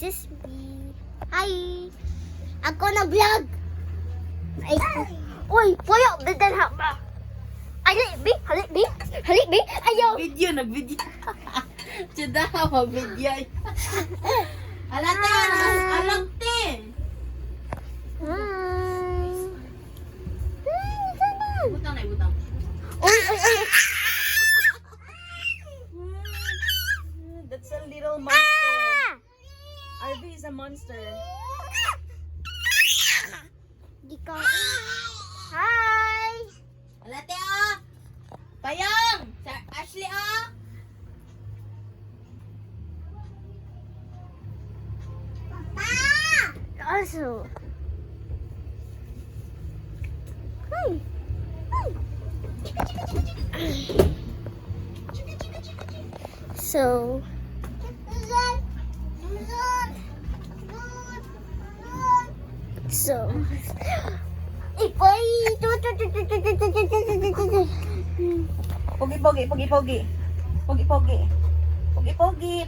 This is me. Hi! Ako na-vlog! Ay, uy, puyo! Bidan ha ba? Halik, bi! Halik, bi! Halik, bi! Ayaw! Nag-video. Tsuda, mag-video. Alata, alam te. Butang na, butang. Uy, uy, uy! That's a little monster. RV is a monster. Di ka. Hi! Alate, oh. Payong. Ashley, oh. Also. Hi! So. So. Ipoy! Pogi, pogi, pogi, pogi. Pogi, pogi. Pogi, pogi.